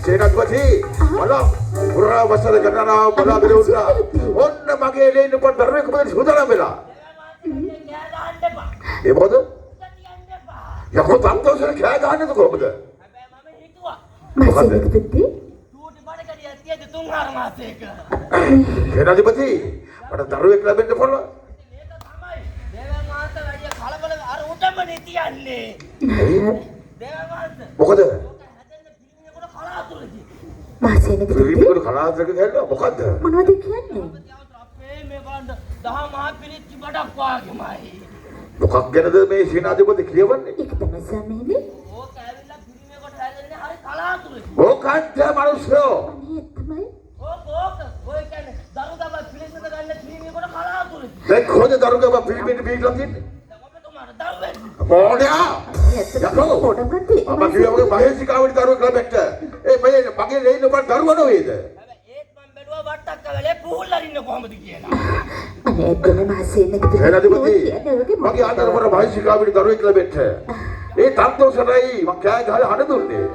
සේනාධිපති මලා පුරා වසර ගණනාව බලාගෙන උන්නා ඔන්න මගේ ලේන පොඩ දරුවෙක් කොහෙද සුදලා වෙලා ඒ මොකද යකෝ තන්තෝසල කෑ ගහන්නද කොහොමද මාසෙකට පිටි සේනාධිපති මට දරුවෙක් ලැබෙන්න පුළුවන් මොකද මාසෙකට පිටි රිපිට කලාතුරක ගහලා මොකද්ද මොනවද කියන්නේ මොකක් ගැනද මේ සේනාධිපති කියවන්නේ ඒක තමයි ස්වාමීනි ඕකත් මිනිස්සු අනේ තමයි දැන් කොහෙද දරුගම පිළිපිට පිටලා තින්නේ මොණ්‍යා යකෝ පොඩක් ගත්තේ අපා කියවගේ මහේසිකාවට දරුවෙක් ලැබෙන්න ඒ මගේ ලේන උඹ දරුවා නොවේද අනේ එතන මාසෙකට පිටි සේනාධිපති මගේ ආතරවර මහේසිකාවට දරුවෙක් ලැබෙන්න ඒ තන්තෝසරයි මං කෑ ගහලා හඬ දුන්නේ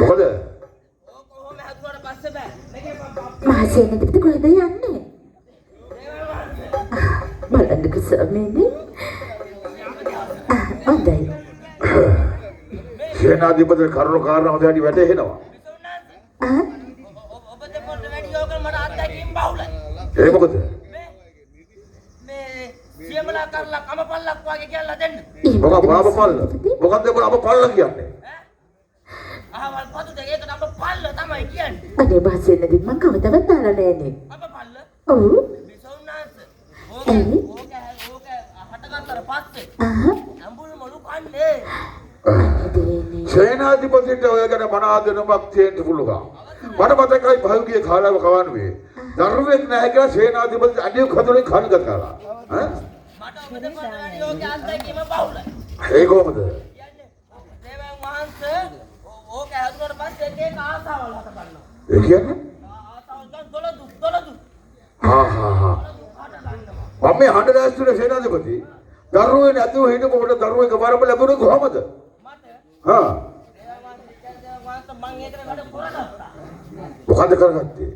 මොකද මාසෙකට පිටි කොහෙද යන්නේ බලන්නක ස්වාමීනි හොඳයි සේනාධිපති කරුණු කාරණා හොඳට වැටහෙනවා ඒ මොකද මොකක් බාබපල්ල මොකක්ද බාබපල්ල කියන්නේ අනේ මාසෙකට මං කවදාවත් දාලා නෑනේ ඔව් සේනාධිපතිට ඔය ගැන මනාදනමක් තියෙන්න පුළුවන්. මට මතකයි පහුගිය කාලවක කවන්නේ. දරුවෙක් නැහැ කියලා සේනාධිපති අඩිය කඳුලෙන් කන්ගත කළා. ඈ? ඒ කොහමද? ඒ කියන්නේ? හා. මම මේ හඬ දැස්තුනේ සේනාධිපති. දරුවේ නැතුව හිටපොට දරුවෙක් වරම ලැබුණේ කොහමද? හා. මොකද කරගත්තේ?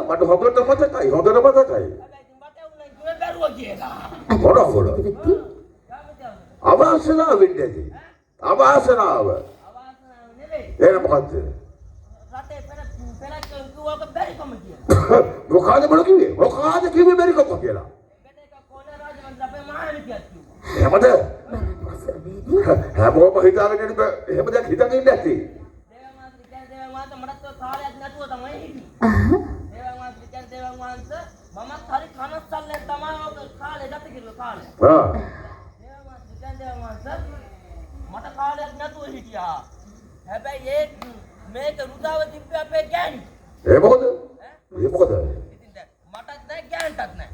මට හොඳට මතකයි. මොන අවාසනාව වෙන්නේ. අවාසනාව. ඒක මොකද්ද? මොකද මොන කිව්වේ? මොකද කිව්වේ බැරි කොක්ක කියලා? එහෙමද? හැමෝම හිතාගෙන ඉන්න එහෙම දැන් හිතන් ඉන්න ඇති. මට කාලයක් නැතුව හිටියා. හැබැයි ඒ මේක රුදාව තිබ්බේ අපේ ගෑණි. ඒ මොකද? ඉතින් දැන් මටත් නැහැ ගෑණටත් නැහැ.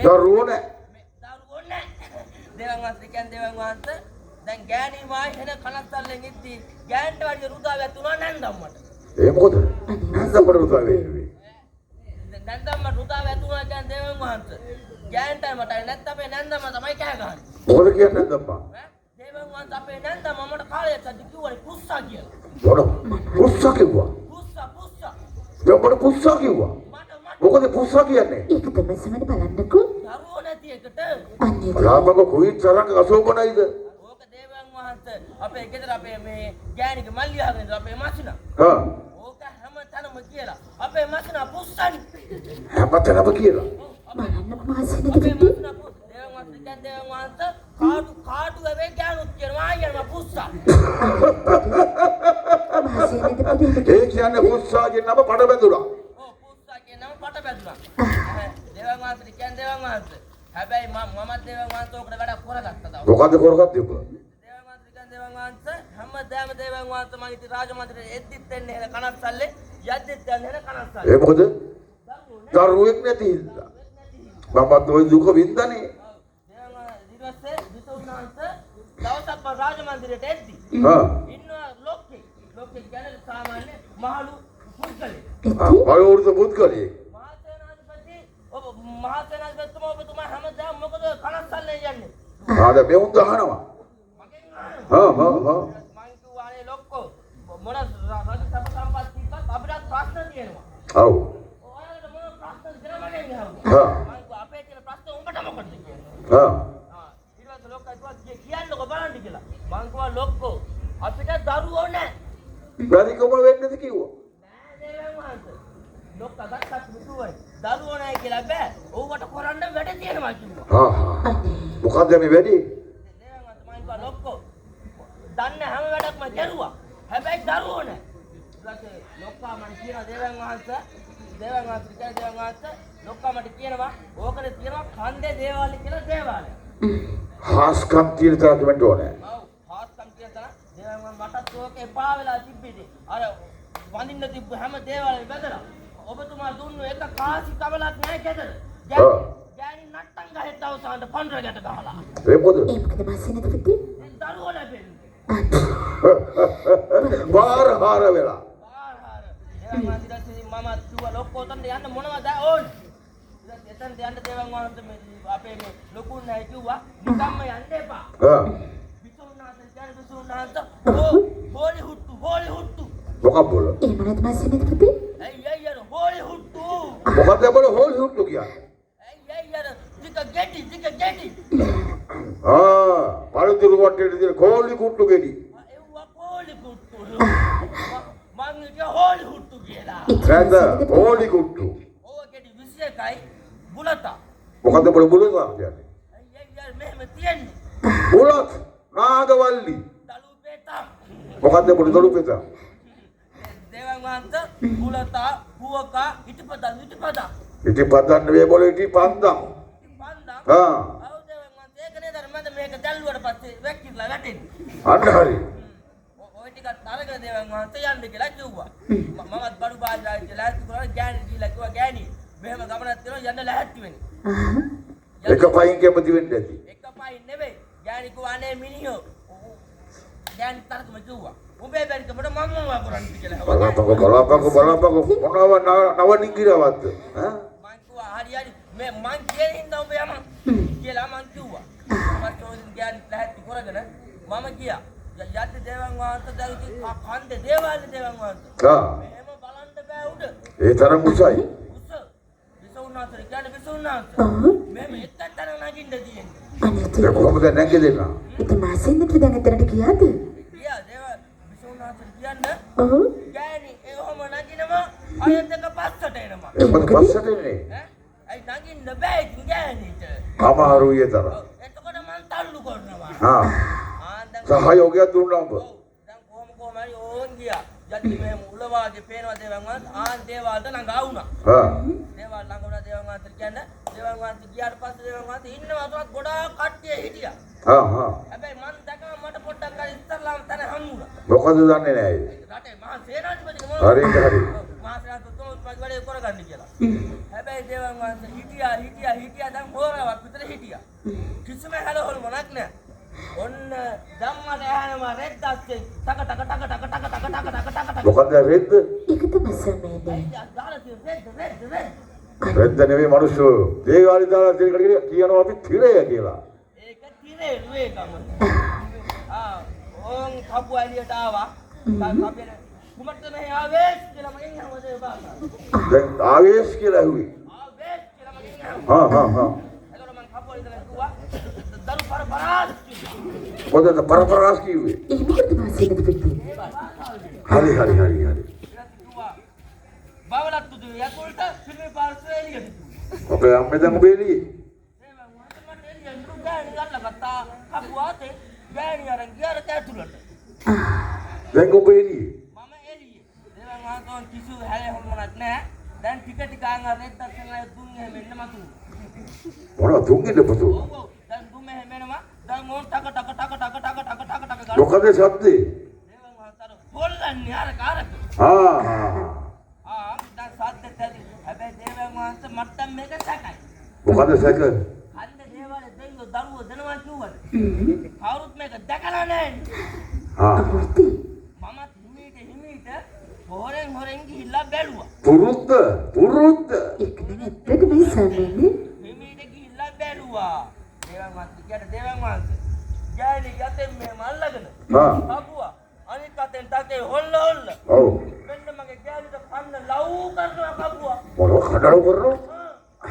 දරුවෝ නැහැ. දරුවෝ නැහැ. දේවන් වහන්සේ දැන් ගෑණි මායි එන කනස්සල්ලෙන් ඉද්දි ගෑණට වගේ රුදාව ඇතුණා නැන්දම්මට. ඒ මොකද? නැන්දම්මට රුදාව වෙන්නේ. නැන්දම්මට රුදාව ඇතුණා කියන්නේ දේවන් වහන්සේ. ගෑණටයි මටයි නැත්නම් අපේ නැන්දම්ම තමයි කෑ ගහන්නේ. මොකද කියන්නේ නැන්දම්මා? දේවන් වහන්සේ අපේ නැන්දම්ම මට කාලයක් අද කිව්වනේ පුස්සා කියලා. මොන? පුස්සා කිව්වා. පුස්සා. දෙපොඩ පුස්සා කිව්වා. මොකද පුස්සා කියන්නේ? ඒක තමයි සමහර බලන්නකෝ දරුවෝ නැති එකට. අනේ බලාපක කුයි තරංග අසෝබනයිද? ඕක දේවන් වහන්සේ අපේ ගෙදර අපේ මේ ගෑණිගේ මල්ලියාගෙන අපේ මස්නා. හා. ඕක හැමතැනම කියලා. අපේ මස්නා පුස්සන්. හැමතැනම කියලා. බලන්නකෝ මාසෙකට අපේ පිටි මස්නා දේවන් වහන්සේ කාටු වෙවේ ගෑනුත් කියනවා අයියම පුස්සා. මාසෙකට පිටි ඒ කියන්නේ පුස්සාගේ නම පඩ බැඳුනා. ඔව් පුස්සා කියන නම පට බැදුනා. දේවන් වහන්සේ. හැබැයි මමත් දේවන් වහන්සේ ඔකට වැඩක් කරගත්තා තාම. මොකද කරගත්තේ උඹ? දේවන් වහන්සේ හැමදාම දේවන් වහන්සේ මම ඉතින් රාජමන්දිරේ එද්දිත් එන්නේ එහෙන කනස්සල්ලේ යද්දිත් යන්නේ එහෙන කනස්සල්ලේ. ඒ මොකද? දරුවෙක් නැති හින්දා. මමත් ওই දුක වින්දානේ. ඊපස්සේ විසුණුවන්සේ දවසක් රාජමන්දිරේට එද්දි හා. ඉන්නවා ලොක්කෙක් කියන්නේ සාමාන්‍ය මහලු පුද්ගලෙක්. වයෝවෘද්ධ පුද්ගලයෙක්. මහසේනාධිපතිතුමා ඔබතුමා හැමදාම මොකද කනස්සල්ලේ යන්නේ? ආද මෙවුන් දහනවා. හා හා හා. මං කිව්වා අනේ ලොක්කෝ මොන රජ සම්පත් කිව්වත් අපිට ප්‍රශ්න තියෙනවා. ඔව්. ඔයාලට මොන ප්‍රශ්නද කියලා මගෙන් අහුවා. හා. මං කිව්වා අපේ තියෙන ප්‍රශ්න උඹට මොකටද කියලා. හා. ඊට පස්සේ ලොක්කා කිව්වා කියන්නකෝ බලන්න කියලා. මං කිව්වා ලොක්කෝ අපිට දරුවෝ නැහැ. වැඩිකම වෙන්නද කිව්වා. නෑ දේවන් වහන්සේ. ලොක්කා ගත්තත් මුතුවයි. දරුවෝ නැහැ කියලා බෑ. ඕවට කරන්න වැඩ තියෙනවා කිව්වා. හා හා. මොකද්ද මේ වැඩි? දේවන් වහන්සේ මං කිව්වා ලොක්කෝ දන්නේ හැම වැඩක්ම කරුවා. හැබැයි දරුවෝ නැහැ. ඊට පස්සේ ලොක්කා මං කියන දේවන් වහන්සේ ලොක්කා මට කියනවා ඕකනේ තියෙනවා කන්දේ දේවාලය කියලා දේවාලය. හාස්කම් තියෙන තරකට වෙන්න ඕනේ. ඔව් හාස්කම් කියන තරම් දේවන් මටත් ඕක එපා වෙලා තිබ්බේ. අර වඳින්න තිබ්බ හැම දේවාලෙම බැදලා. ඔබතුමා දුන්නු එක කාසි කවලක් නැහැ කැදද? ගෑණි නට්ටම් ගහෙත් අවසානට පන්ර ගැට ගහලා. ඒ මොකද? ඒ මොකද මාසෙ නේද පුතේ? දරුවෝ ලැබෙන්නේ. බාර හාර වෙලා. දේවන් වහන්සේ මම කිව්වා ලොක්කෝ උතන්ට යන්න මොනවද ඕනේ? එතන යන්න දේවන් වහන්සේ මේ අපේ මේ ලොකුන් නැහැ කිව්වා නිකම්ම යන්න එපා. විසුණුනාත හෝලි හුට්ටු මොකක් බෝල? ඒ මොනවද මාසෙ නේද පුතේ? අයිය අර හෝලි හුට්ටු මොකක්ද බෝල හෝල් හුට්ටු කියන්නේ? අයිය අර ටික ගැටි පළතුරු වටේට තියෙන කෝලි කුට්ටු ගෙඩි. එව්වා හෝලි හුට්ටු මං කිය හෝලි හුට්ටු කියලා. නැද කෝලි කුට්ටු. ඕක ගෙඩි 21යි බුලතා. මොකද්ද බෝල බුලතා කියන්නේ? අයිය මෙහෙම තියෙන්නේ. බුලත් නාගවල්ලි. දලු පෙතා. මොකද්ද බෝල දලු පෙතා? දේවන් වහන්සේ බුලතා පුවකා ඉටිපදන් ඉති පදන්න වේ බෝල ඉති පන්දම්. හා ඒක නේද මම මේක දැල්ලුවට පස්සේ වැක්කිලා වැටෙන්නේ. අන්න හරි. ඔය ටිකත් අරගෙන දේවන් වහන්සේ යන්න කියලා කිව්වා. මමත් බඩු බාජායි කියලා කිව්වා ගෑණි කියලා කිව්වා ගෑණි මෙහෙම ගමනක් තියෙනවා යන්න ලැහැත්ති වෙන්නේ. එක පයින් කැමති වෙන්න ඇති. එක පයින් නෙවෙයි ගෑණි කිව්වා අනේ මිනිහෝ. ගෑණි තරකම කිව්වා. උඹේ බැරිකමට මම මොනවා කරන්නේ කියලා. බලපංකො මොනව නව නිගිරවත්ද? ඈ මං කිව්වා හරි මේ මං කියන හින්දා උඹ යමන් කියලා මං කිව්වා. මම චෝදින් ගෑණි ලැහැත්ති කරගෙන මම ගියා. යද්ද දේවන් වහන්සේ දැල්කි කන්දේ දේවාලේ දේවන් වහන්සේ. මෙහෙම බලන්න බෑ උඩ. ඒ තරම් උසයි. විසුණුනාතර කියන්නේ විසුණුනාතර. මෙහෙම එක්කතර නගින්න තියෙන්නේ. අනේ ඒක කොහොමද නැගිටින්න? ඉතින් මාසෙ නේද දැන් එතනට ගියාද? ගියා දේව විසුණුනාතර කියන්නේ ඔව්. ගෑණි එහෙම නගිනවා අයත් එක පස්සට එනවා. ඒක පස්සට එන්නේ. ඈ අයි නගින්න බෑ ඉතින් ගෑණිට. අමාරුයි ඒ තරම්. එතකොට මං තල්ලු කරනවා. හා දැන් සහයෝගය දුන්නා ඔබ. දැන් කොහොම හරි ඕන් ගියා. යද්දි මේ උලවාගේ පේනවා දේවන් වහන්සේ දේවාලට ළඟ ආවුණා. දේවාල ළඟ වුණා දේවන් වහන්සේ කියන්නේ දේවන් වහන්සේ ගියාට පස්සේ දේවන් වහන්සේ ඉන්නවා තුනක් ගොඩාක් කට්ටිය හිටියා. හැබැයි මං දැකම මට පොඩ්ඩක් අර ඉස්සල්ලාම තන හම්බුණා. මොකද දන්නේ නැහැ. රටේ මහා සේනාධිපති මොනවද? හරි. මහා සේනාධිපති තුමත් මගේ වැඩේ කරගන්න කියලා. හැබැයි දේවන් වහන්සේ හිටියා දැන් හොරාවක් විතර හිටියා. කිසිම හැලහොල් මොනක් නැහැ. ඔන්න ධම්මට ඇහෙනවා රෙද්දස්සේ ටක ටක ටක ටක ටක ටක ටක ටක ටක ටක මොකද රෙද්ද? ඒක තමයි සමේනේ. රෙද්ද නෙවෙයි මිනිස්සු. දේවාලි දාලා කියනවා අපි තිරය කියලා. ඒක තිරේ නුවේ ගම. ඕන් කපු ඇලියට ආවා. කපේ කුමට්ට මෙහි ආවේස් කියලා මගෙන් අහවදේ බාසා. දැන් ආවේස් කියලා ඇහුවේ. ආවේස් කියලා මගෙන් අහුවා. හා. එතකොට මං කපුව ඉදලා කිව්වා දරු පරපරාස් මොකද පරපරාස් කිව්වේ? ඒ මොකද මාසෙ නේද පුතේ? හරි. බවලත් තුදු යකුල්ට පිළිමේ පාර්ශ්වයේ එළියට තුදු. ඔබේ අම්මේ දැන් ඔබේ එළියේ. දේවන් වහන්සේ මට එළියෙන් දුක් ගෑණි ගල්ලගත්තා. කපුවාතේ ගෑණි අරන් ගියාට ඇතුළට. දැන් ඔබ එළියේ. මම එළියේ. දේවන් වහන්සේ කිසු හැලේ හොල්මනක් නැහැ. දැන් ටික අංග රෙද්දක් කරලා දුන් එහෙම එන්න මතු. මොනවද දුන්නේද පුතු? ඔව් දැන් දුම් එහෙම එනවා. දැන් මොන් ටක ගාලා. මොකද ශබ්දේ? දේවන් වහන්සේ හොල්ලන්නේ අර කාරක. දැන් සද්දෙත් ඇති. හැබැයි දේවන් වහන්සේ මට්ටම් මේක සැකයි. මොකද සැක? හන්ද දේවාලේ දෙයියෝ දරුවෝ දෙනවා කිව්වද? කවුරුත් මේක දැකලා නැහැ. මමත් හිමීට හොරෙන් ගිහිල්ලා බැලුවා. පුරුද්ද. ඒක නෙමෙයි මේ සමේනේ. හිමීට ගිහිල්ලා බැලුවා. දේවන් වහන්සේ යතෙන් මෙහෙම අල්ලගෙන ආ. කපුවා. අනිත් අතෙන් තකේ හොල්ල. ඔව්. මෙන්න මගේ ගෑනිට කන්න ලව් කරනවා කපුවා. මොනවා කඩලු කරනවා?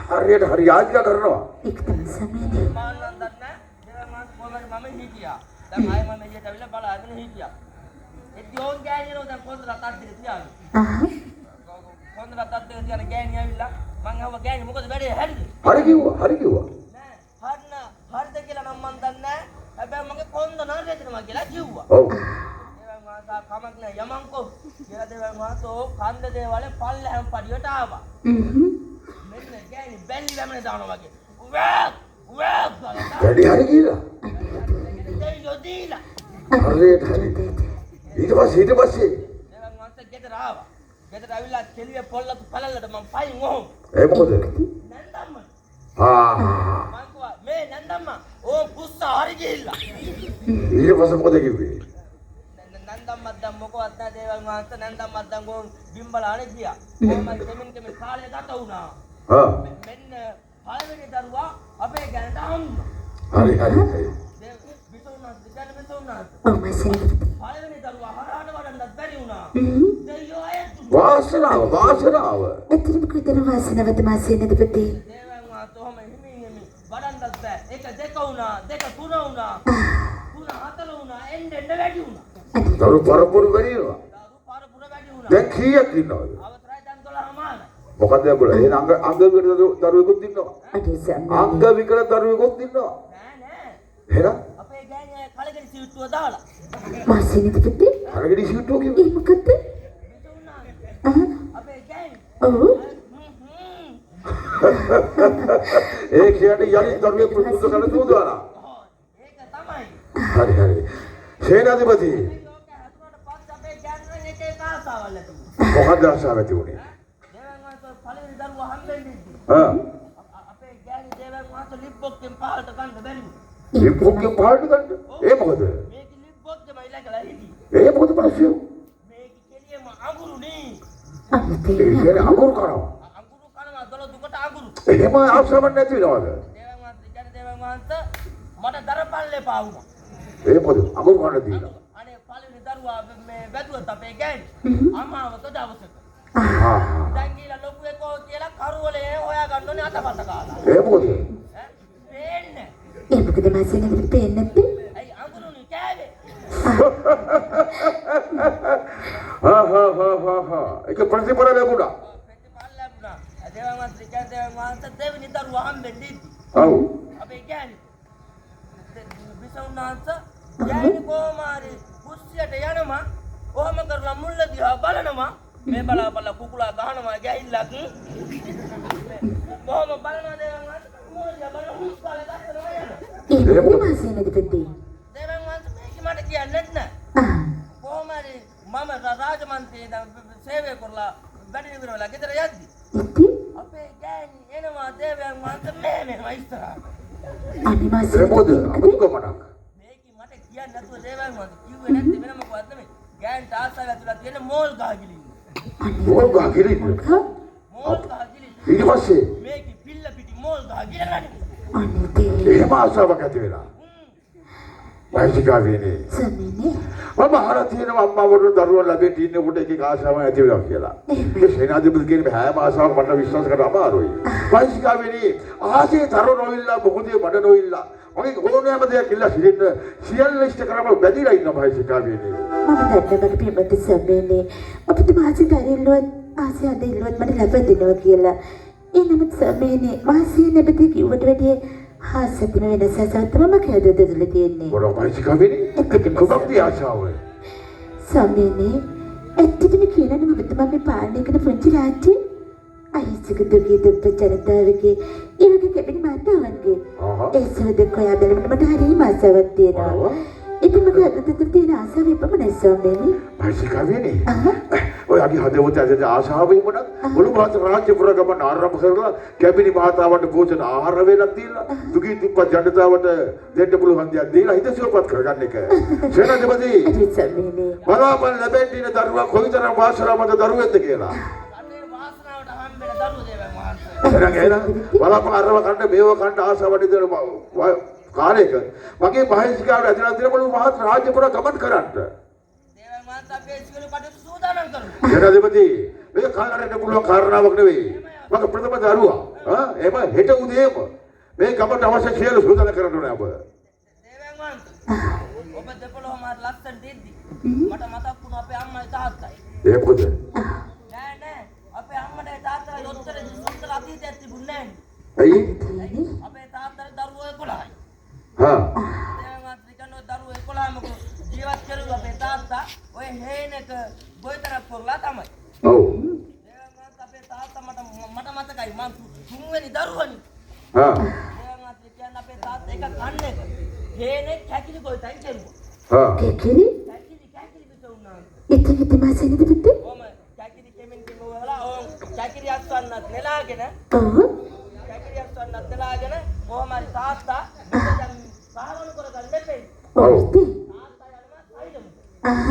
හරියට හරි යාජ්ජා කරනවා. ඒක තමයි සමේනේ. මම නම් දන්නේ දේවමාත් කොහමද මම හිටියා. දැන් ආයෙ මම එළියට ඇවිල්ලා බලාගෙන හිටියා. ඒ දියෝන් ගෑනියෝ දැන් කොන්දරත් අද්දේ තියාගෙන. ආ කොන්දරත් අද්දේ තියාගෙන ගෑනිය ඇවිල්ලා මං අහුවා ගෑනි මොකද වැඩේ හැරිද? හරි කිව්වා. නෑ හරිද කියලා නම් මන් දන්නේ නෑ. හැබැයි මගේ කොන්ද නරකෙදිනවා කියලා කිව්වා. ඔව්. දේවල් මාතා කමක් නෑ යමන්කෝ. කියලා දේවල් මාතෝ කන්ද දේවලේ පල්ලෙහාම පඩියට ආවා. මෙන්න ගෑනි බැල්ලි වැමනේ දානවා වගේ. උවැක් වැඩි හරි කියලා. දෙවියෝ දීලා. හරියට හරි. ඊට පස්සේ දේවල් මාතා ගෙදර ආවා. ගෙදර ඇවිල්ලා කෙලියේ පොල්ලත් පළල්ලට මම පයින් ඔහොම. ඒ මොකද? නන්දම්ම. මං කිව්වා මේ නන්දම්ම ඕ පුස්සා හරි ගිහිල්ලා. ඊට පස්සේ මොකද කිව්වේ? නන්දම්මත් දැන් මොකවත් නැහැ දේවල් මාත් නන්දම්මත් දැන් ගොන් බිම්බලානේ ගියා. කොහමද කෙමින් කාලේ ගත වුණා. මෙන්න පළවෙනි දරුවා අපේ ගෑනට හම්බුනා. හරි. විසුණා දෙකන විසුණා. ඔව් මාසෙනේ. පළවෙනි දරුවා හරහාට වඩන්නත් බැරි වුණා. දෙයියෝ අයත් වාසනාව. එතරම් කුතර වාසනාවද මාසෙනේ දෙපති. දේවල් මාත් ඔහම හිමින් වඩන්නත් බෑ. එක දෙක වුණා, දෙක තුන වුණා. තුන හතර වුණා, එන්න වැඩි වුණා. දරු පරපුර වැඩිනවා. දරු පරපුර වැඩි වුණා. දැන් කීයක් ඉන්නවද? අවතරයි දැන් 12මාන. මොකද ඒගොල්ලෝ එහෙනම් අංග විකල දරුවෙකුත් ඉන්නවා. අනේ සමේනේ. අංග විකල දරුවෙකුත් ඉන්නවා. නෑ. එහෙනම් අපේ ගෑණිය කලගෙඩි සිවුට්ටුව දාලා. මාසෙනේ දෙපති. අරගෙඩි සිවුට්ටුව කිව්වේ. ඒ මොකද? විසුණා. ආ අපේ ගෑණි. ඔව්. ඒ කියන්නේ යලි දරුවෙක් පුරුදු කරන දුවදාලා. ඒක තමයි. හරි. සේනාධිපති ඒක හතුරට පස්සේ අපේ ගෑණියන් එක එක ආසාවල් ඇති වුණා. මොකක්ද ආශාව ඇති වුණේ? දේවන් වහන්සේ පළවෙනි දරුවා හම්බෙන්නේ. අපේ ගෑණි දේවන් වහන්සේ ලිප්බොක්කෙන් පහලට ගන්න බැරි වුණා. ලිප්පොක්කේ පාට ගන්න. ඒ මොකද? මේක ලිප්බොක්කෙම ඉලකලා හිටියේ. ඒ මොකද ප්‍රශ්නේ? මේක කෙලියම අඟුරුනේ. ඒ කියන්නේ අඟුරු කරනවා. අඟුරු කනවා දොළ දුකට අඟුරු. එහෙම ආශාවක් නැති වෙනවද? දේවන් වහන්සේ මට දරපල්ලේ පාවුණා. ඒ මොකද අඟුරු කරන දීලා. අනේ පළවෙනි දරුවා මේ වැදුවත් අපේ ගෑණි. අමාවත දවසක. දැන් ගිහලා ලොකු එකෝ කියලා කරුවලේ හොයා ගන්න ඕනේ අතපත කාලා. ඒ මොකද? පේන්නේ. ඒ මොකද මාසෙනේ දෙපෙන්නේ නැත්තේ? ඇයි අඟුරුනේ කෑවේ? ඒක ප්‍රතිපල ලැබුණා. ප්‍රතිපල ලැබුණා. දේවන් වහන්සේ දෙවෙනි දරුවා හම්බෙන්නේ. ඔව්. අපේ ගෑණි. විසුණාන්ත ගෑණි කොමාරි කුස්සියට යනවා. කොහම කරලා මුල්ල දිහා බලනවා. මේ බලාපල්ලා කුකුලා ගහනවා ගෑහිල්ලක්. කොහම බලනවා දේවන් වහන්සේ මුල්ල දිහා බලන හුස්කාලේ ගස්සනවා යනවා. ඒ මොකද මාසෙනේ දෙපති. දේවන් වහන්සේ මේක මට කියන්නේ නැහැ. කොහමරි මම රාජමන්ත්‍රී සේවය කරලා වැඩි විවරලා ගෙදර යද්දි අපේ ගෑණි එනවා දේවන් වහන්සේ මෙහෙම ඉස්සරහට. අනේ ඒ මාසෙනේ. මොකද අඟුරු ගමනක්. මේක මට කියන්න නැතුව දේවන් වහන්සේ කිව්වේ නැත්te වෙන මොකවත් නෙමෙයි. ගෑණිට ආසාව ඇතුළත් තියෙන මෝල් ගහ ගිලින්න. මොකක් ගහකිරින්න. මෝල් ගහ ගිලින්න. ඊට පස්සේ මේක පිල්ල පිටි මෝල් ගහ ගිලගන්නේ. අනේ දේ. එහෙම ආශාවක් ඇති වෙලා. වයිසිකාවේනේ. සමේනේ. මම අහලා තියෙනවා අම්මවට දරුවා ලැබෙන්න ඉන්නකොට එකක ආශාවක් ඇති වෙනවා කියලා. ඒ සේනාධිපති කියන හැම ආශාවක් මට විශ්වාස කරන්න අමාරුයි. වයිසිකාවේනේ ආසේ තරු නොවිල්ලා මොකද මඩ නොවිල්ලා. මගේ ඕනෑම දෙයක් ඉල්ලා සිටින්න සියල්ල ඉෂ්ට කරම බැඳිලා ඉන්න වයිසිකාවේනේ. මම දැක්කම පිළිබඳ සමේනේ. අපිට මාසිකාරිල්ලුවත් ආසිය දෙල්ලුවත් මට ලැබෙන්නවා කියලා. ඒ නමුත් සමේනේ මාසියේ නැබති කිව්වට වැඩිය හාසතිම වෙනසක් තමයි කැදද දෙදලා තියෙන්නේ. මොනවා වයිසිකාවේනේ? කොබක්ද ආශාව? සමේනේ ඇත්තටම කියනනම් ඔබ තමයි පාලනය කරන පුංචි රාජ්‍ය අහිංසක දුකේ දුප්පත් ජනතාවගේ ඒ වගේ කැපෙන මාතාවන්ගේ ඒ සුවද කොයා බැලුමට මට හරියම ආසාවක් තියෙනවා. ඉතින් මට අදට තියෙන ආසාව එපමණයි සමේනේ. වයිසිකාවේනේ. ඔය අපි හදවත ඇද ආශාව වුණත් මුළු මාත රාජ්‍ය පුරගමන ආරම්භ කරලා කැබිනි මහතාවට භෝජන ආහාර වේලක් දීලා දුකී දුප්පත් ජනතාවට දෙන්න පුළුවන් දේ දීලා හිත සුවපත් කරගන්න එක. සේනාධිපති සමේනේ. බලාපන් ලැබෙන්න ඉන්න දරුවා කොයිතරම් වාසනාවන්ත දරුවෙක්ද කියලා. අනේ වාසනාවට හම්බෙන දරුවෝ දේවන් වහන්සේ. එහෙනම් බලාපන් අරව කන්න මේව කන්න ආසාවට දෙන කාලයක මගේ මහේසිකාවට ඇදලා දෙන බලු මහත් රාජ්‍ය පුරා ගමන් කරන්න. දේවන් වහන්සේ අපේ සියලු කටයුතු සූදානම් කරනවා. ජනාධිපති මේක කාලරට පුළුවන් කාරණාවක් නෙවෙයි. මගේ ප්‍රථම දරුවා. එහෙම හෙට උදේම මේ ගමට අවශ්‍ය සියලු සූදානම් කරන්න ඕනේ අප. දේවන් වහන්සේ ඔබ දෙපළොව මාත් ලස්සන දෙද්දි මට මතක් වුණා අපේ අම්මයි තාත්තයි. ඒ මොකද? නෑ අපේ අම්මට තාත්තලා යොත්තර සුන්දර අතීතයක් තිබුණේ ඇයි? නෑ. අපේ තාත්තට දරුවෝ 11යි. හා දේවන් වහන්සේ කනෝ දරුවෝ 11ම ජීවත් කරුවා අපේ තාත්තා ඔය හේනක ගොවිතැනක් කරලා තමයි. ඔව්. දේවන් වහන්සේ අපේ තාත්තා මට මතකයි මම තුන්වෙනි දරුවනි. හා දේවන් වහන්සේ කියන්නේ අපේ තාත්තා එක කන්නේ හේනෙක් කැකිලි ගොවිතැන් කරුවා. හා කෙකිරි කැකිලි විසුණා. ඉතින් මාසෙනෙදපති ඔම කැකිලි කෙමින් කිව්වලා ඕම් කැකිලි අස්වන්නත් නෙලාගෙන ඔව් කැකිලි අස්වන්නත් නෙලාගෙන කොහොම හරි තාත්තා දැන් සාහවණු කරගන්න දෙපේ. ඔව්. තාත්තා යනවා සයිලම.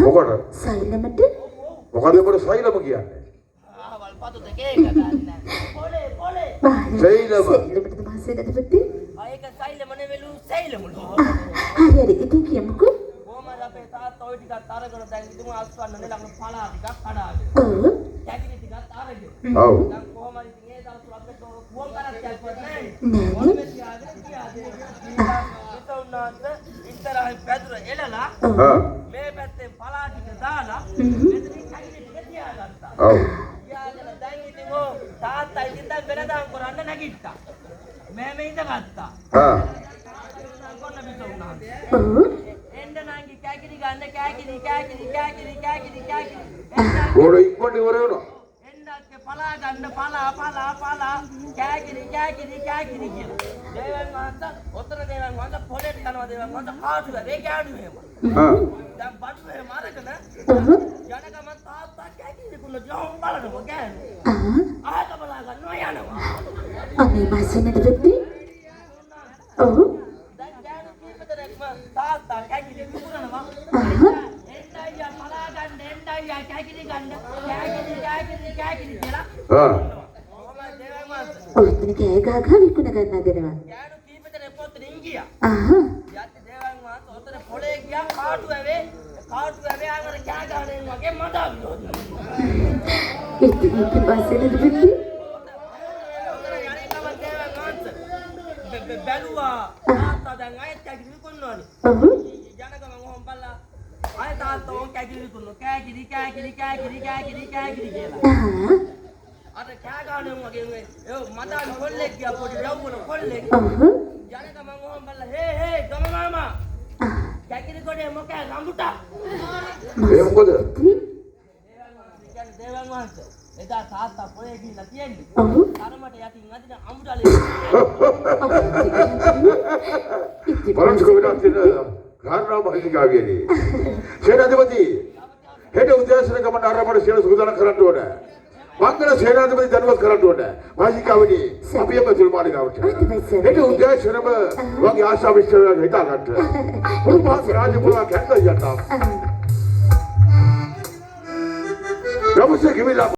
මොකද? සයිලමට මොකද මොකද සෛලම කියන්නේ? ආවල් පතු දෙකේ එක ගන්න. පොලේ. සෛලම. සයිලමට මාසෙනෙදපති ඒක සයිලම නෙවෙලු සයිලමුලු. හරි ඉතින් කියමුකෝ කොහොම හරි අපේ තාත්තා ওই ටිකත් අරගෙන දැන් ඉතින් අස්වන්න නෙලඟ පලා ටිකක් කඩාගෙන. ඔව් කැකිලි ටිකත් අරගෙන. ඔව්. දැන් කොහොම හරි ඉතින් ඒ දවස් අපිට කුවන් කරක් යක්වත් නැහැ. නෑ මොනවද කියාගෙන විසුණාත් ඉතරයි පැදුර එලලා හා මේ පැත්තෙන් පලා ටික දාලා මෙතනින් කැකිලි ටික තියාගත්තා. ඔව්. තියාගෙන දැන් ඉතින් ඕ තාත්තා ඉතින් දැන් වෙනදාම් කරන්න නැගිට්ටා. මම ඉඳගත්තා. හා කොන්න විසුණා. ඔව් එන්න නංගි කැකිලි ගන්න කැකිලි. ගොඩ ඉක්මනට ඉවර වෙනවා. එන්නත් පලා ගන්න පලා කැකිලි කියලා. දේවන් වහන්සේ ඔතන දේවන් වහන්සේ පොලේට යනවා දේවන් වහන්සේ කාටුද ඒ කැඩුවේ එහෙම. හා දැන් බඩුවේ මාරගෙන ඔව් යනකම තාත්තා කැකිලි කුණ ජොම් බලනවා ගෑනේ. ආයත බලා ගන්නවා යනවා. අනේ මාසෙනෙදපති ඔව් දැන් ගෑනු කීපදෙනෙක්ම තාත්තා කැකිලි කුණනවා. එන්නයියා පලා ගන්න එන්නයියා කැකිලි ගන්න කැකිලි කියලා. හා කොහොමද දේවන් වහන්සේ ඔව් ඉතින් කෑ ගහගා විකුණ ගන්න දෙනවා ගෑනු කීපදෙනෙක් පොතෙන් ගියා. ආහා යත් දේවන් වහන්සේ ඔතන පොලේ ගියා කාටුවේ ආගර කෑ ගහන වගේ මට අවිරෝධයි. ඉතින් මාසෙනෙදපති ඔතන යන්නේ තමයි දේවන් වහන්සේ. බැලුවා තාත්තා දැන් ආයෙත් කැකිලි විකුණනවානේ. ඔව් ජනගම මොහොම් බල්ලා ආයෙ තාත්තා ඕන් කැකිලි විකුණනවා. කැකිලි කියලා. ආහා අර කෑ ගහන වගේ ඒ මට කොල්ලෙක් ගියා පොඩි රවුන කොල්ලෙක්. ඔව් ජනගම මොහොම් බල්ලා හේ ගම මාමා කැකිලි කොටේ මොකෑ රඹුටා. ඒ මොකද? දේවන් වහන්සේ එදා තාත්තා පොයේ ගිහිල්ලා තියෙන්නේ. ඔව් තරමට යටින් අදින අමුඩලේ. බලන්න කොහෙද තියෙන කාරණා මහේසිකාවියනේ. සේනාධිපති හෙට උදෑසන ගමන ආරම්භ සියලු සූදානම් කරන්න ඕනේ. මංගල සේනාධිපති දැනුවත් කරන්න ඕනේ. මහේසිකාවිනි අපි අපතුල් මාලිගාවට. හෙට උදෑසනම වගේ ආශා විශ්වාසය හිතා ගන්න. උන්වහන්ස රාජපුරා කැඳ යනවා. රවුසේ කිවිලා